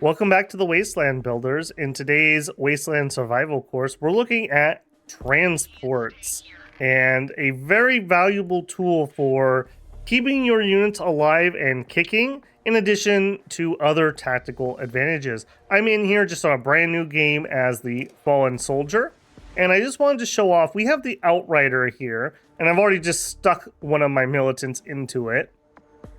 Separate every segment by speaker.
Speaker 1: Welcome back to the Wasteland Builders. In today's Wasteland Survival course, we're looking at transports and a very valuable tool for keeping your units alive and kicking, in addition to other tactical advantages. I'm in here just on a brand new game as the Fallen Soldier, and I just wanted to show off, we have the Outrider here, and I've already just stuck one of my militants into it.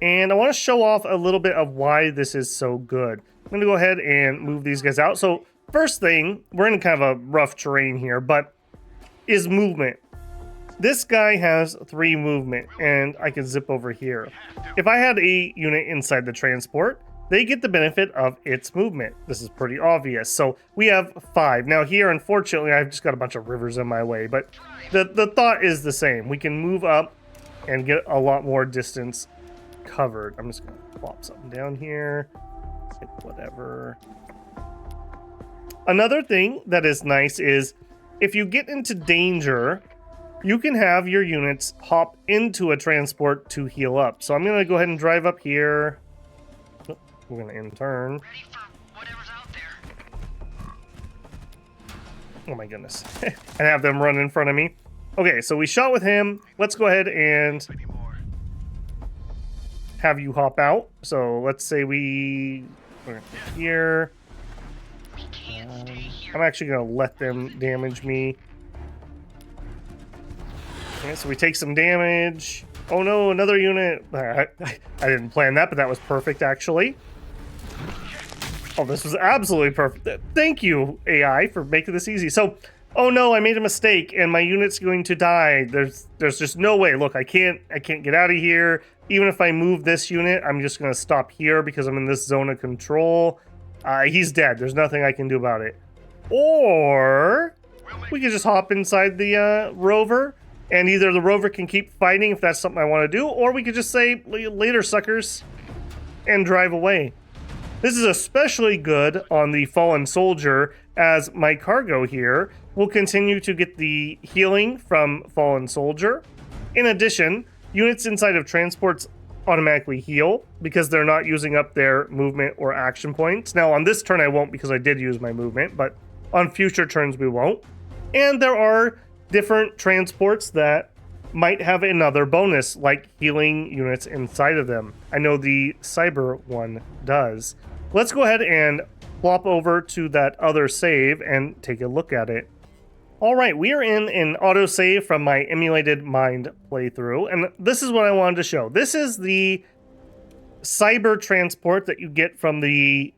Speaker 1: And I want to show off a little bit of why this is so good. I'm going to go ahead and move these guys out. So first thing, we're in kind of a rough terrain here, but is movement. This guy has 3 movement, and I can zip over here. If I had a unit inside the transport, they get the benefit of its movement. This is pretty obvious. So we have 5. Now here, unfortunately, I've just got a bunch of rivers in my way, but the thought is the same. We can move up and get a lot more distance covered. I'm just going to plop something down here. Whatever. Another thing that is nice is if you get into danger, you can have your units hop into a transport to heal up. So I'm going to go ahead and drive up here. Oh, we're going to end turn.
Speaker 2: Ready for whatever's out there.
Speaker 1: Oh my goodness. And have them run in front of me. Okay, so we shot with him. Let's go ahead and have you hop out. So let's say we're here. I'm actually going to let them damage me. Okay, so we take some damage. Oh no, another unit. I didn't plan that, but that was perfect actually. Oh, this was absolutely perfect. Thank you, AI, for making this easy. So, oh no, I made a mistake and my unit's going to die. There's just no way. Look, I can't get out of here. Even if I move this unit, I'm just going to stop here because I'm in this zone of control. He's dead. There's nothing I can do about it. Or we could just hop inside the rover, and either the rover can keep fighting if that's something I want to do, or we could just say, later, suckers, and drive away. This is especially good on the Fallen Soldier, as my cargo here will continue to get the healing from Fallen Soldier. In addition, units inside of transports automatically heal because they're not using up their movement or action points. Now, on this turn I won't because I did use my movement, but on future turns we won't. And there are different transports that might have another bonus, like healing units inside of them. I know the Cyber one does. Let's go ahead and flop over to that other save and take a look at it. All right, we are in an autosave from my emulated Mind playthrough, and this is what I wanted to show. This is the cyber transport that you get from the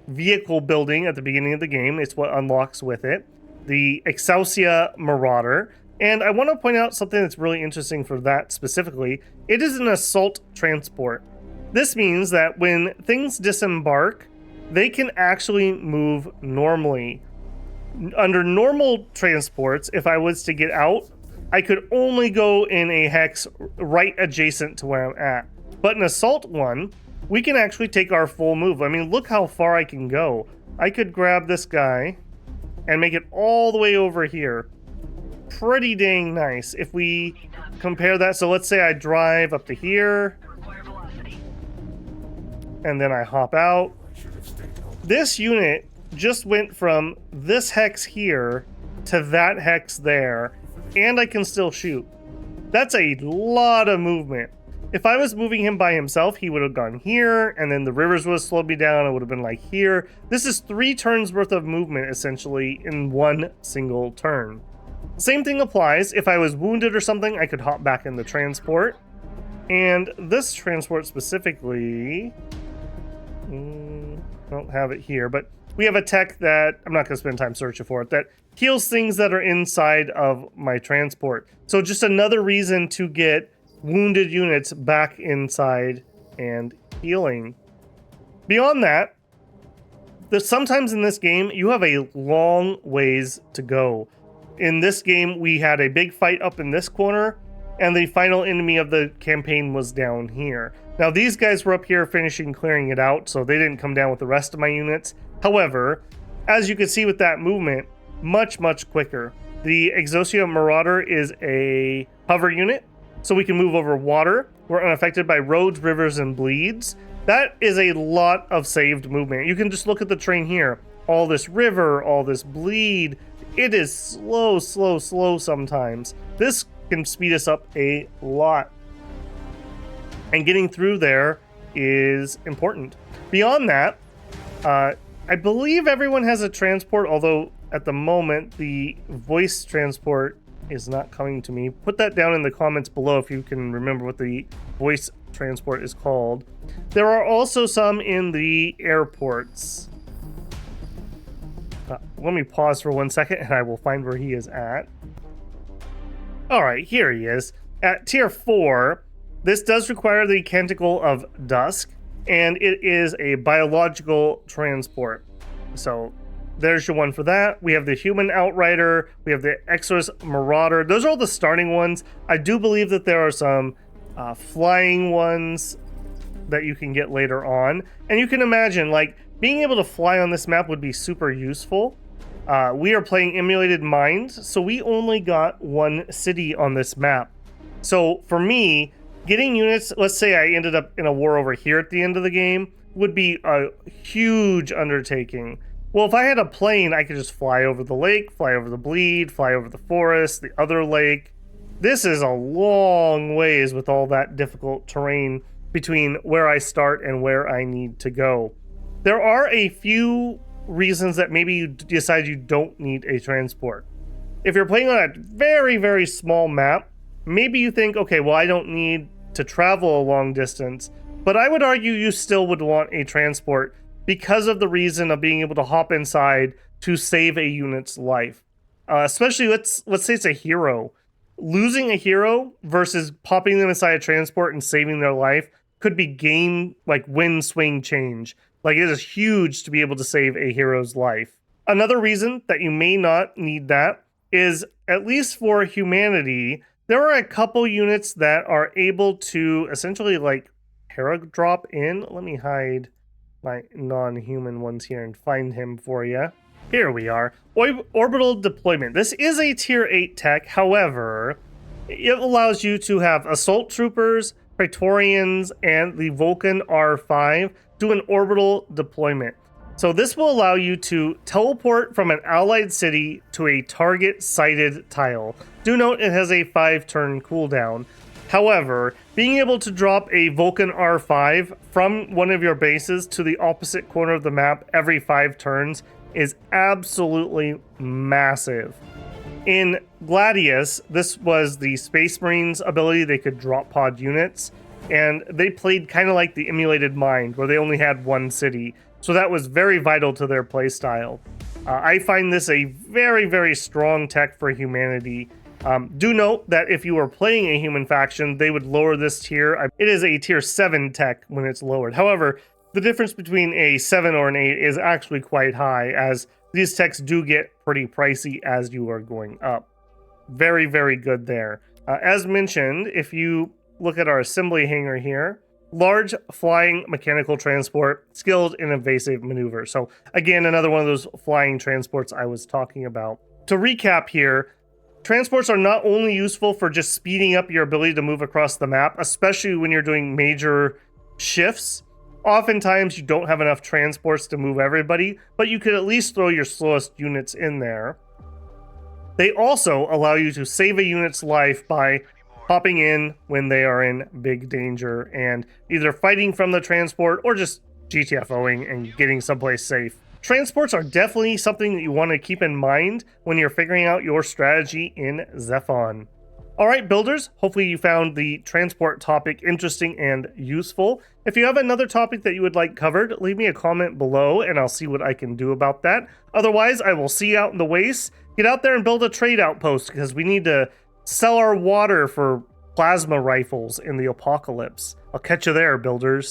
Speaker 1: vehicle building at the beginning of the game. It's what unlocks with it. The Excelsior Marauder. And I want to point out something that's really interesting for that specifically. It is an assault transport. This means that when things disembark, they can actually move normally. Under normal transports, if I was to get out, I could only go in a hex right adjacent to where I'm at. But an assault one, we can actually take our full move. I mean, look how far I can go. I could grab this guy and make it all the way over here. Pretty dang nice if we compare that. So let's say I drive up to here and then I hop out. This unit just went from this hex here to that hex there, and I can still shoot. That's a lot of movement. If I was moving him by himself, he would have gone here, and then the rivers would have slowed me down. It would have been like here. This is 3 turns worth of movement, essentially, in one single turn. Same thing applies. If I was wounded or something, I could hop back in the transport. And this transport specifically, I don't have it here, but we have a tech that, I'm not going to spend time searching for it, that heals things that are inside of my transport. So just another reason to get wounded units back inside and healing. Beyond that, sometimes in this game, you have a long ways to go. In this game, we had a big fight up in this corner, and the final enemy of the campaign was down here. Now, these guys were up here finishing clearing it out, so they didn't come down with the rest of my units. However, as you can see with that movement, much quicker. The Excelsior Marauder is a hover unit, so we can move over water. We're unaffected by roads, rivers, and bleeds. That is a lot of saved movement. You can just look at the terrain here. All this river, all this bleed. It is slow, slow, slow sometimes. This can speed us up a lot. And getting through there is important. Beyond that, I believe everyone has a transport, although at the moment the voice transport is not coming to me. Put that down in the comments below if you can remember what the voice transport is called. There are also some in the airports. Let me pause for 1 second and I will find where he is at. All right, here he is. At tier 4, this does require the Canticle of Dusk, and it is a biological transport. So there's your one for that. We have the Human Outrider. We have the Exorcist Marauder. Those are all the starting ones. I do believe that there are some flying ones that you can get later on. And you can imagine, like, being able to fly on this map would be super useful. We are playing Emulated Mind, so we only got one city on this map. So for me, getting units, let's say I ended up in a war over here at the end of the game, would be a huge undertaking. Well, if I had a plane, I could just fly over the lake, fly over the bleed, fly over the forest, the other lake. This is a long ways with all that difficult terrain between where I start and where I need to go. There are a few reasons that maybe you decide you don't need a transport. If you're playing on a very, very small map, maybe you think, okay, well, I don't need to travel a long distance, but I would argue you still would want a transport because of the reason of being able to hop inside to save a unit's life. Especially, let's say it's a hero. Losing a hero versus popping them inside a transport and saving their life could be game, like win swing change. Like, it is huge to be able to save a hero's life. Another reason that you may not need that is, at least for humanity, there are a couple units that are able to essentially like paradrop in. Let me hide my non-human ones here and find him for you. Here we are. Orbital Deployment. This is a tier 8 tech. However, it allows you to have assault troopers, Praetorians, and the Vulcan R5 do an orbital deployment. So this will allow you to teleport from an allied city to a target sighted tile. Do note it has a 5-turn cooldown. However, being able to drop a Vulcan R5 from one of your bases to the opposite corner of the map every 5 turns is absolutely massive. In Gladius, this was the Space Marines ability. They could drop pod units, and they played kind of like the Emulated Mind, where they only had one city. So that was very vital to their playstyle. I find this a very, very strong tech for humanity. Do note that if you were playing a human faction, they would lower this tier. It is a tier 7 tech when it's lowered. However, the difference between a 7 or an 8 is actually quite high, as these techs do get pretty pricey as you are going up. Very, very good there. As mentioned, if you look at our assembly hangar here, large flying mechanical transport, skilled in evasive maneuver. So again, another one of those flying transports I was talking about. To recap here, transports are not only useful for just speeding up your ability to move across the map, especially when you're doing major shifts. Oftentimes you don't have enough transports to move everybody, but you could at least throw your slowest units in there. They also allow you to save a unit's life by popping in when they are in big danger and either fighting from the transport or just GTFOing and getting someplace safe. Transports are definitely something that you want to keep in mind when you're figuring out your strategy in Zephon. Alright builders, hopefully you found the transport topic interesting and useful. If you have another topic that you would like covered, leave me a comment below and I'll see what I can do about that. Otherwise, I will see you out in the waste. Get out there and build a trade outpost because we need to sell our water for plasma rifles in the apocalypse. I'll catch you there, builders.